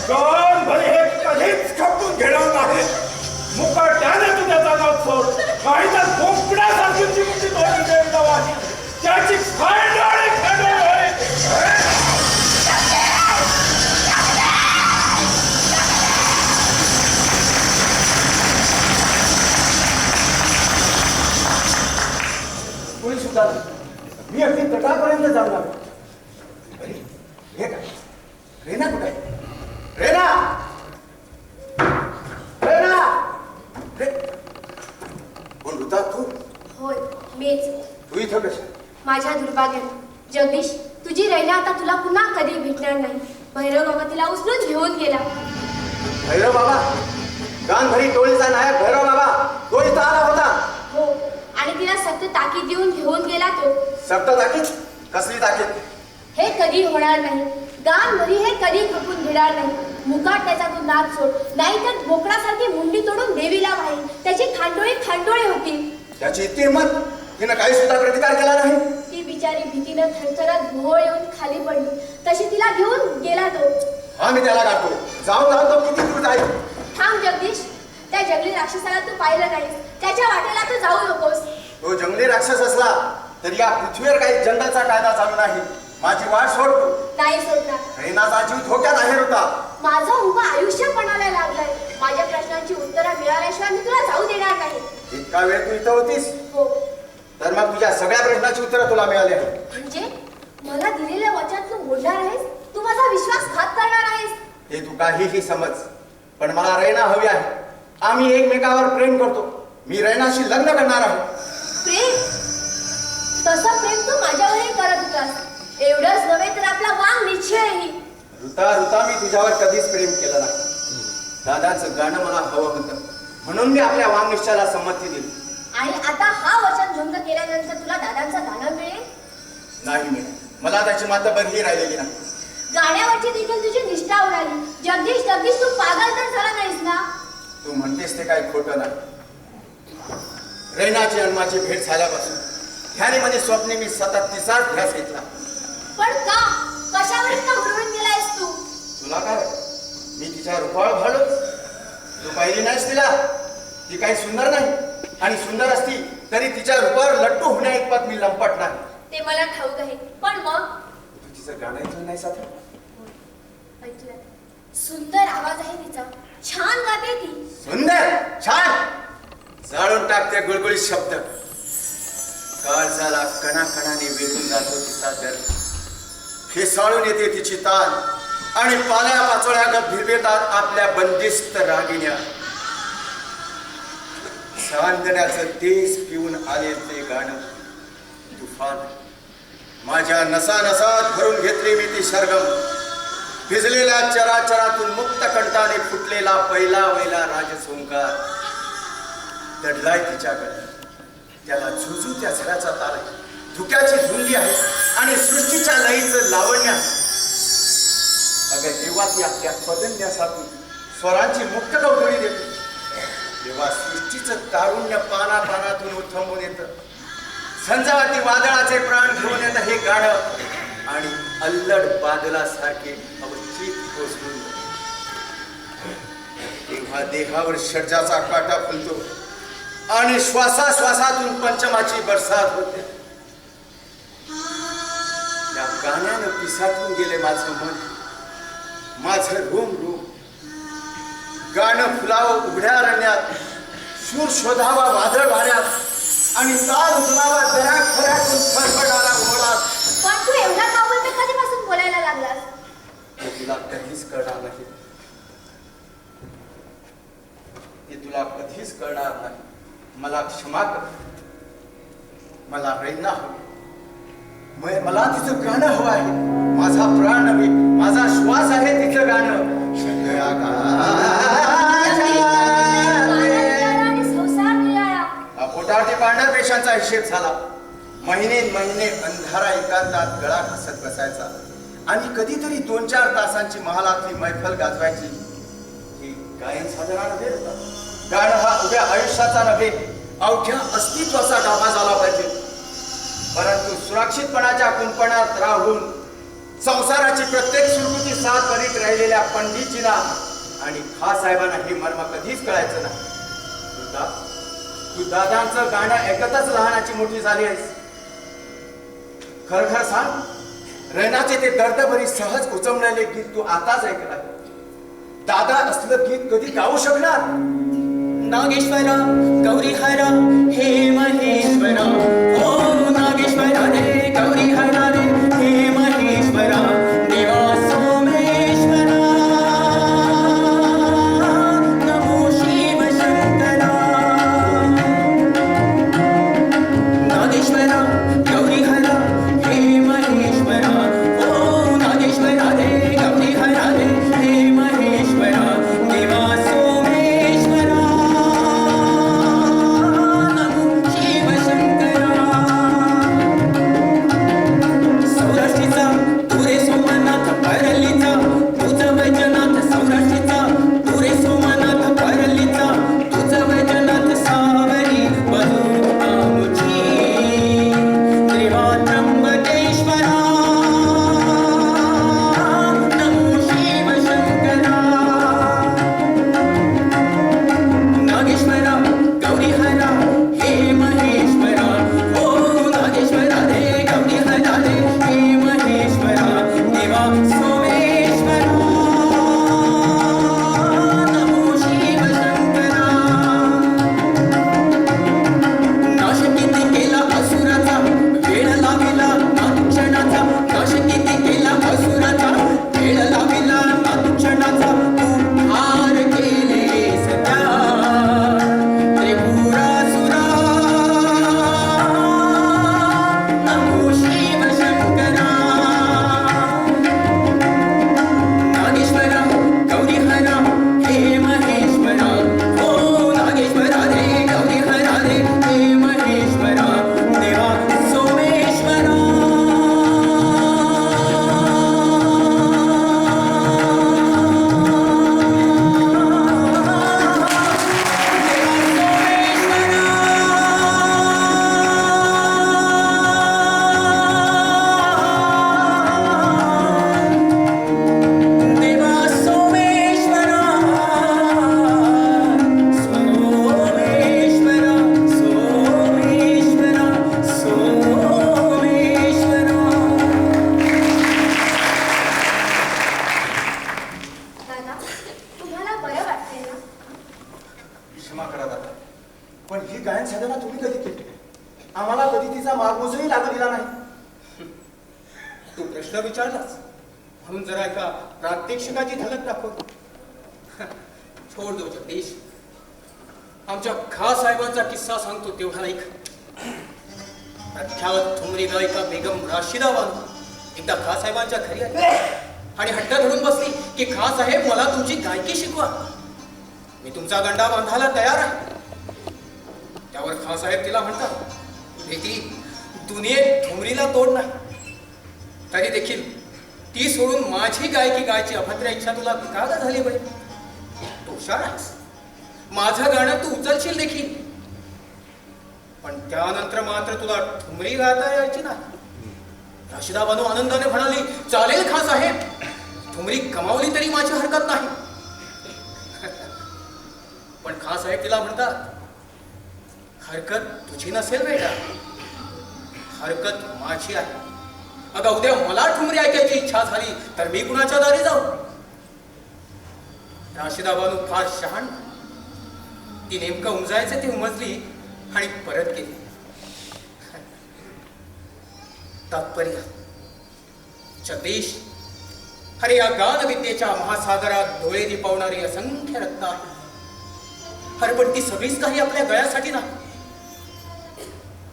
कोण भले हे कधीच खपून घेणार नाही. मुकाट्याने तू त्याचा नाव सोड. काही तर बोकड्यासारखी चिमटी तोडून देईल नवाजी. त्याची खांडोळी खांडोळी होईल. कोणी सुद्धा नाही. मी अगदी तटापर्यंत जाणार. अरे हे काय? रेना कुठे आहे? रेना, रेना. कोण होता तू? होय मीच. तू इथं कशा? माझ्या दुर्भाग्याने जगदीश तुझी रैना आता तुला पुन्हा कधी भेटणार नाही. भैरव बाबा तिला उचलून घेऊन गेला. भैरव बाबा, गानभरी टोळीचा नायक भैरव बाबा तो इथं आला होता. हो आणि तिला सक्त ताकीद देऊन घेऊन गेला तो. सक्त ताकीद? कसली ताकीद? हे कधी होणार नाही. गानभरी हे कधी खपून घेणार नाही. मुकाट त्याचा तू नाद सोड, नाहीतर बोकडासारखी मुंडी तोडून देवीला वाही. त्याची खांडोळी खांडोळी होती. त्याची इतकी हिंमत, तिनं काही सुद्धा प्रतिकार केला नाही. ती बिचारी भीतीनं थरथरत भोवळ येऊन खाली पडली. तशी तिला घेऊन गेला तो. हा मी त्याला गाठतो. जाऊन जाऊन तो किती दूर जाईल. थांब जगदीश, त्या जंगली राक्षसाला तू पाहिलं नाहीस. त्याच्या वाटेला तू जाऊ नकोस. तो जंगली राक्षस असला तर या पृथ्वीवर काही जंगलचा कायदा चालू नाही. माझी वाट सोड तू. नाही सोडणार. रेनाचा जीव धोक्यात आहे होता. माझं उभं आयुष्य पणाला लागलंय. माझ्या प्रश्नांची उत्तरं मिळाल्याशिवाय मी तुला जाऊ देणार नाही. इतका वेळ तू इथं होतीस हो तर मग तुझ्या सगळ्या प्रश्नाची उत्तरं तुला मिळाली आहेत. म्हणजे मला दिलेल्या वचन तू मोडणार आहेस. तू माझा विश्वासघात करणार आहेस. ते तू काहीही समज, पण मला रैना हवी आहे. आम्ही एकमेकावर प्रेम करतो. मी रैनाशी लग्न करणार आहे. प्रेम? तसं प्रेम तू माझ्यावरही करत होतास. एवढंच नव्हे तर आपला वांग निश्चयही. ऋता मी तुझ्यावर कधीच प्रेम केलं नाही. दादाचं गाणं मला हवं होतं म्हणून मी आपल्या वांग निश्चयाला संमती दिली. आणि आता हा वचन भंग केल्यानंतर तुला दादांचं गाणं मिळेल? नाही मिळेल. मला त्याची मातबरही राहिलेली नाही. गाण्यावरची देखील तुझी निष्ठा उडाली. जगदीश जगदीश तू पागल तर झाला नाहीस ना? तू म्हणतेस ते काही खोटं नाही. रैनाची आणि माझी भेट झाल्यापासून ध्यानीमध्ये स्वप्ने मी सतत तिचाच ध्यास घेतला. पण का? कशावर पाहिली नाहीस तिला? ती काही सुंदर नाही, आणि सुंदर असती तरी तिच्या रूपावर लट्टू होण्या इतपत मी लंपट नाही. ते मला ठाऊक आहे, पण मग तू तिचं गाणं ऐकलं नाही साथी? ऐकलं. सुंदर आवाज आहे तिचा, छान गाते ती. सुंदर, छान, जाळून टाकते गुळगुळीत शब्द. काळजाला कणाकणाने वेधून जातो तिचा दर. फेसाळून येते तिची ताल, आणि पाल्या पाचोळ्यागत भिरवेतात आपल्या बंदिस्त रागिण्या. चांदण्याचं तेज पिऊन आले ते गाणं तुफान. माझ्या नसा नसात भरून घेतली मी ती सरगम. भिजलेल्या चराचरातून मुक्त कंठाने फुटलेला पहिला वैला राजसोंकार दडलाय तिच्याकडे. त्याला झुजू त्या झऱ्याचा ताल आहे, धुक्याची धुंदी आहे, आणि सृष्टीच्या लयीचं लावण्य आहे. अगं जेव्हा ती आपल्या पदन्यासातून स्वरांची मुक्त कवडोळी देते, तेव्हा सृष्टीचं तारुण्य पाना पानातून उठंबून येतं. संजावाती वादळाचे प्राण घेऊन येतं हे गाणं, आणि अल्लड बादलासारखे अवचित कोसळून तेव्हा देहावर षड्जाचा काटा फुलतो, आणि श्वासाश्वासातून पंचमाची बरसात होते. या गाण्यानं पिसाटून गेले माझं मन, माझं रोम रोम. गाणं फुलावं उघड्या रण्यात, सूर शोधावा वादळ वाऱ्यात, आणि ताल उचलावा दऱ्या खऱ्यातून फरफडाला ओढात. पण तू एवढा का बोलतो, कधीपासून बोलायला लागलास? हे तुला कधीच कळणार नाही, हे तुला कधीच कळणार नाही. मला क्षमा कर, मला रैना हवी. मला तिचं गाणं हवं आहे. माझा प्राण नव्हे, माझा श्वास आहे तिचं गाणं. पोटावरती पाळणार पेशांचा हिशेब झाला. महिने महिने अंधारा एकांतात गळा घासत बसायचा, आणि कधीतरी 2-4 तासांची महालातली मैफल गाजवायची. ही गायन साधना नव्हे, गाणं हा उभ्या आयुष्याचा नव्हे, अवघ्या अस्तित्वाचा गाभा झाला पाहिजे. परंतु सुरक्षितपणाच्या कुंपणात राहून संसाराची प्रत्येक सुरकुती साथ करीत राहिलेल्या पंडितजींना आणि खासाहेबांना हे मर्म कधीच कळायचं नाही. तू दादांचं गाणं ऐकतच लहानाची मोठी झाली आहेस. खर खर सांग, रैनाचे ते दर्दभरी सहज उचमलेले गीत तू आताच ऐकला. दादा असलं गीत कधी गाऊ शकणार? नागेश्वरा गौरीहरा हे महेश्वरा, ओम नागेश्वरा रे गौरीहरा रे हे महेश्वरा, देवा सोमेश्वरा, नमो शिव शंकरा. नागेश्वरा गौरीहरा हे महेश्वरा, ओम नागेश्वरा रे गौरीहरा रे हे महेश्वरा, देवा सोमेश्वरा, नमो शिव शंकरा. म्हणून जरा एका प्रात्यक्षिकाची झलक दाखव. छोड दो जगदीश. आमच्या खासाहेबांचा किस्सा सांगतो तेवढा ऐक. प्रख्यात ठुमरी गायिका बेगम राशिदा बानू एकदा खासाहेबांच्या घरी आली आणि हट्ट धरून बसली की खासाहेब मला तुमची गायकी शिकवा. मी तुमचा गंडा बांधायला तयार आहे. त्यावर खासाहेब तिला म्हणतात, बेटी दुनियेत ठुमरीला तोड नाही, तरी देखील ती सोडून माझी गायकी गायची अभद्र इच्छा तुला का झाली बाई? तू हुशार आहेस, माझं गाणं तू उचलशील देखील, पण त्यानंतर मात्र तुला ठुमरी गाता यायची नाही. राशिदा बानू आनंदाने म्हणाली, चालेल खासाहेब, ठुमरी कमावली तरी माझी हरकत नाही. पण खासाहेब तिला म्हणतात, हरकत तुझी नसेल बेटा, हरकत माझी आहे. अगं उद्या मला ठुमरी ऐकायची इच्छा झाली तर मी कुणाच्या दारी जाऊ? राशिदा बानू फार शहाण. ती नेमकं उमजायचं ती उमजली आणि परत गेली. तात्पर्य जगदीश, अरे या गान विद्येच्या महासागरात डोळे दिपवणारी असंख्य रत्न आहेत. अरे पण ती सगळीच काही आपल्या गळ्यासाठी नाही.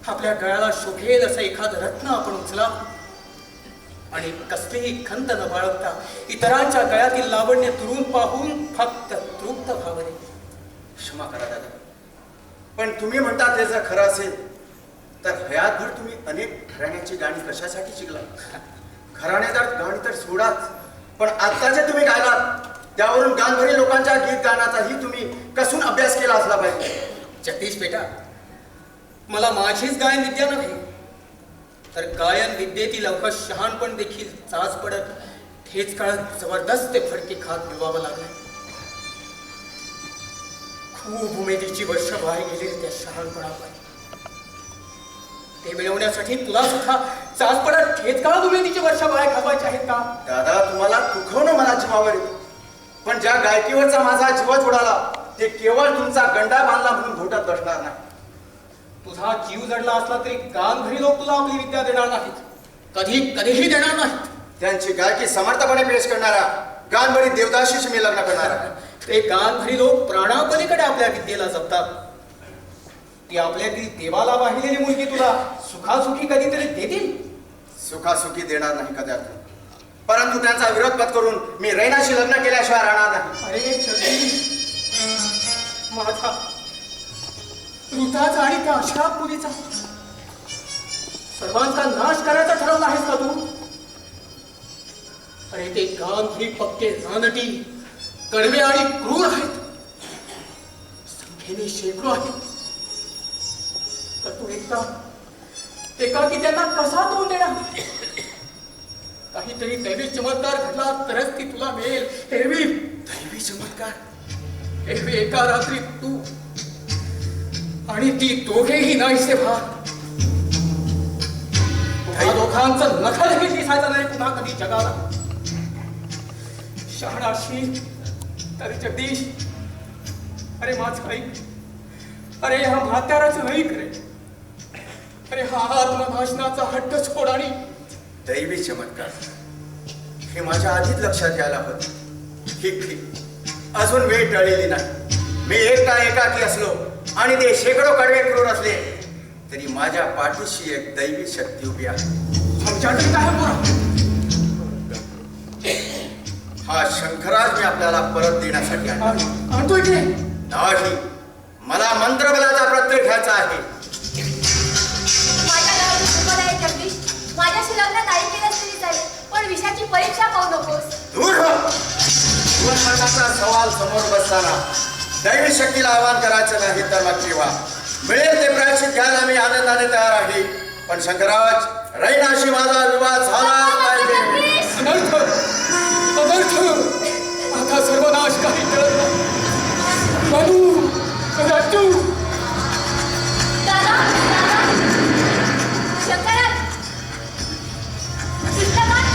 आपल्या गळ्याला शोभेल असं एखादं रत्न आपण उचला आणि कसलीही खंत न बाळगता इतरांच्या गळ्यातील लावण्य दुरून पाहून फक्त तृप्त भावने. क्षमा करा दादा, पण तुम्ही म्हणता ते जर खरं असेल तर हयातभर तुम्ही अनेक घराण्याची गाणी कशासाठी शिकला? घराणेदार गाणी तर सोडाच, पण आता जे तुम्ही गायलात त्यावरून गानभरी लोकांच्या गीत गाण्याचाही तुम्ही कसून अभ्यास केला असला पाहिजे. जगदीश बेटा, मला माझीच गायन विद्या नव्हे तर गायन विद्येतील अवघ शहाणपण देखील चाच पडत हेच काळात जबरदस्त फडके खात मिळवावं लागलं. खूप उमेदीची वर्ष बाहेर गेली त्या शहाणपणावर. ते मिळवण्यासाठी तुला सुद्धा चाच पडत हेच काळात उमेदीची वर्ष बाहेर खावायचे आहेत का? दादा, तुम्हाला दुखवणं मला जीवावर येतं, पण ज्या गायकीवरचा माझा जीवच उडाला ते केवळ तुमचा गंडा बांधला म्हणून घोटात बसणार नाही. तुझा जीव जडला असला तरी गानभरी लोक तुला आपली विद्या देणार नाहीत, कधीही देणार नाहीत. त्यांची गायकी समर्थपणे पेश करणारा गानभरी देवदाशीशी मी लग्न करणारा. ते गानभरी लोक प्राणापलीकडे आपल्या विद्येला जपतात. ती आपल्यातील देवाला वाहिलेली मुलगी तुला सुखासुखी कधीतरी देतील. सुखासुखी देणार नाही कदाचित, परंतु त्यांचा विरोध पत्करून मी रैनाशी लग्न केल्याशिवाय राहणार नाही. अरे जगदीश, माझा ऋताचा आणि त्या अशा पुरीचा सर्वांचा नाश करायचा ठरवला आहेस का तू? अरे ते गानभरी पक्के रानटी, कडवे आणि क्रूर आहेत. संख्येने शेकडो आहेत. तर तू एकाकी त्यांना कसा तोंड देणार? काहीतरी दैवी चमत्कार घडला तरच ती तुला मिळेल. दैवी चमत्कार? एरवी एका रात्री तू आणि ती दोघेही नाहीसे व्हा. तुम्हा दोघांचं नखलही दिसायचं नाही पुन्हा कधी जगाला. शहाणाशी तर जगदीश, अरे माझं ऐक. अरे ह्या म्हाताराचं ऐक रे. अरे हा आत्मभाषणाचा हट्ट सोड आणि दैवी चमत्कार हे माझ्या आधीच लक्षात यायला हवं. ठीक, अजून वेळ टळलेली नाही. मी एकटा एकाकी असलो आणि ते शेकडो कडवे क्रूर असले तरी माझ्या पाठीशी एक दैवी शक्ती उभी आहे. आमच्याकडे काय पुरा? हा शंकराज मी आपल्याला परत देण्यासाठी आणतोय की नाही. मला मंत्रबलाचा प्रत्यय घ्यायचा आहे. माझ्या गावात तुम्हाला आहे जगदीश. माझ्याशी लग्न नाही केलंच तरी चालेल, पण विषयाची परीक्षा पाहू नकोस. दूर हो. जीवनमरणाचा सवाल समोर बसताना दैवी शक्तीला आवाहन करायचं नाही तर मग किंवा मिळेल ते प्रायश्चित घ्यायला मी आनंदाने तयार आहे. पण शंकराज, रैनाशी माझा विवाह झालाच पाहिजे. अनर्थ, आता सर्वनाश काही कळत नाही. बानू, राजू, दादा, शंकराज, कृष्णकांत,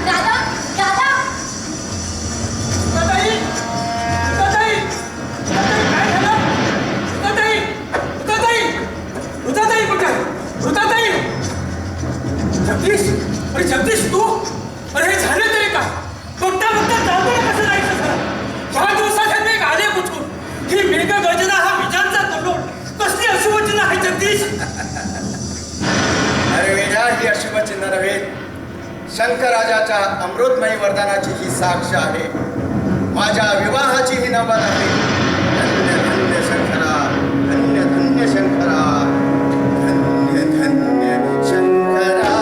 दादा, उताताई, काय झालं? उताताई कुठे? जगदीश, अरे जगदीश तू, अरे हे झालं तरी काय? बघता बघता दादाला कसं जायचं झालं? ह्या दिवसात मेघ आले कुठून? ही मेघ गर्जना हा विजांचा कल्लोळ कसली अशुभचिन्ह आहे जगदीश? अरे वेजा, ही अशुभचिन्ह नव्हे, शंकराजाच्या अमृतमयी वरदानाची ही साक्ष आहे. माझ्या विवाहाची ही नवल आहे. धन्य धन्य शंकरा, धन्य धन्य शंकरा, धन्य धन्य शंकरा.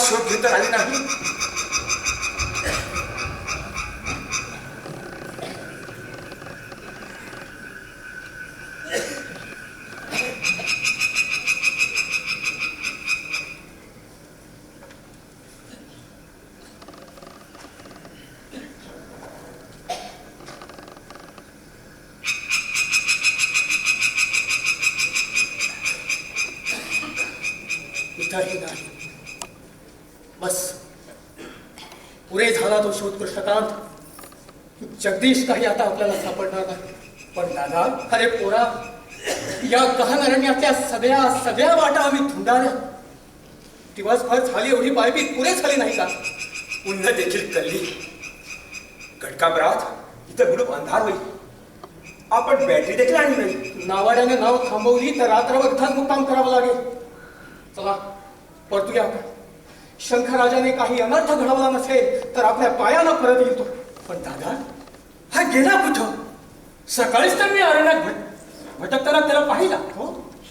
शोध घेता आली नाही. इथंही नाही. बस पुरे झाला तो शोध कृष्णकांत. जगदीश काही आता आपल्याला सापडणार नाही. पण दादा, अरे पोरा, या गहन अरण्यातल्या सगळ्या वाटा आम्ही धुंडाळल्या. दिवसभर झाली एवढी पायपीट पुरे झाली नाही का? पुन्हा देखील कल्ली घटकाभरात इथं गुडूप अंधार होईल. आपण बॅटरी देखील आणली नाही. नावाड्याने नाव थांबवली तर रात्रभर इथंच मुक्काम करावा लागेल. चला परतूया. शंखराजाने काही अनर्थ घडवला नसेल तर आपल्या पायाला परत येईल तो. पण दादा, हा गेला कुठं? सकाळीच तर मी अरण्यात भटकताना त्याला पाहिला. हो,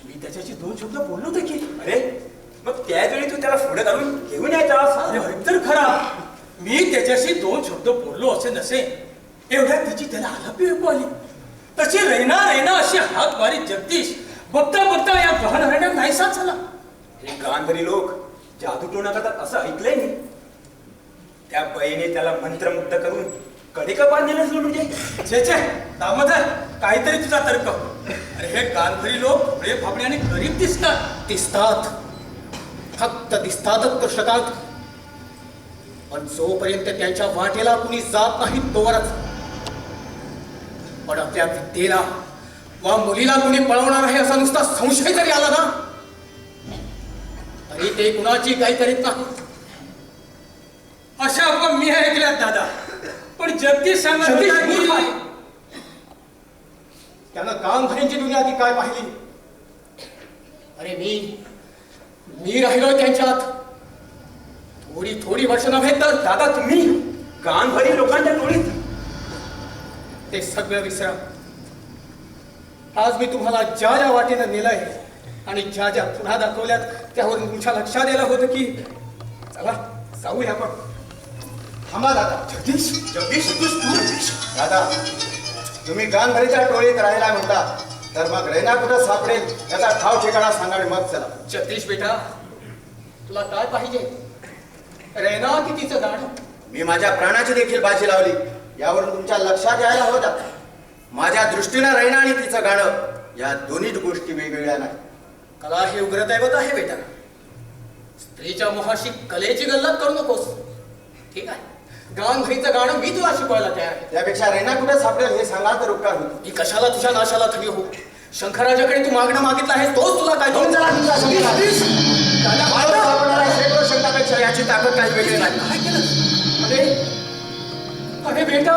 मी त्याच्याशी 2 शब्द बोललो देखील. अरे मग त्यावेळी तू त्याला पुढे घालून घेऊन यायचा. अरे होय तर खरा, मी त्याच्याशी 2 शब्द बोललो असे नसे एवढ्यात तिची त्याला आलापी ऐकू आली. तशी रैना अशी हात मारी जगदीश बघता बघता या गहन अरण्यात नाहीसा झाला. हे गांधरी लोक जादू टोणा करतात असं ऐकलंय मी. त्या बाईने त्याला मंत्रमुग्ध करून कडेका बांधलेलं असलं म्हणजे. छे दामोदर, काहीतरी तुझा तर्क. अरे हे गांधरी लोक भोळे फापडे आणि गरीब दिसतात. फक्त दिसतातच कृष्णकांत. पण जोपर्यंत त्यांच्या वाटेला कुणी जात नाही तोवरच. पण आपल्या विद्येला वा मुलीला कुणी पळवणार आहे असा नुसता संशय जरी आला ना तरी ते कुणाची काही करीत नाही. अशा अफवा मी ऐकल्यात दादा. पण जगदीश सांगत जगदीश होता मूर्ख आहे. की त्यानं गांधरींची दुनिया ती काय पाहिली. अरे मी राहिलोय त्यांच्यात. थोडी वर्ष नव्हे तर दादा, तुम्ही गांधरी लोकांच्या टोळीत. ते सगळं विसरा. आज मी तुम्हाला ज्या वाटेनं नेलंय आणि ज्या पुन्हा दाखवल्यात त्यावरून तुमच्या लक्षात यायला होतं की चला जाऊया आपण. थांबा दादा. जगदीश दादा, तुम्ही गांधरीच्या टोळीत राहिला म्हणता तर मग रैना कुठं सापडेल याचा ठाव ठिकाणा सांगा आणि मग चला. जगदीश बेटा, तुला काय पाहिजे? रैना की तिचं गाणं? मी माझ्या प्राणाची देखील बाजी लावली. यावरून तुमच्या लक्षात यायला होता माझ्या दृष्टीनं रैना आणि तिचं गाणं या दोन्ही गोष्टी वेगवेगळ्या नाही. कला हे उग्रदैवत आहे बेटा. स्त्रीच्या मोहाशी कलेची गल्लत करू नकोस. ठीक आहे, गांधरीचं गाणं मी तुला शिकवायला तयार आहे. त्यापेक्षा रैना कुठं सापडेल हे सांगा तर उपकार होतो. मी कशाला तुझ्या नाशाला थवी हो. शंखराजाकडे तू मागणं मागितलं आहेस तोच तुला काय दोन जरा तुमचा शंका. दादा, मारून सापडणाऱ्या शेकडो शंकापेक्षा याची ताकद काही वेगळी नाही. काय केलं? अरे बेटा,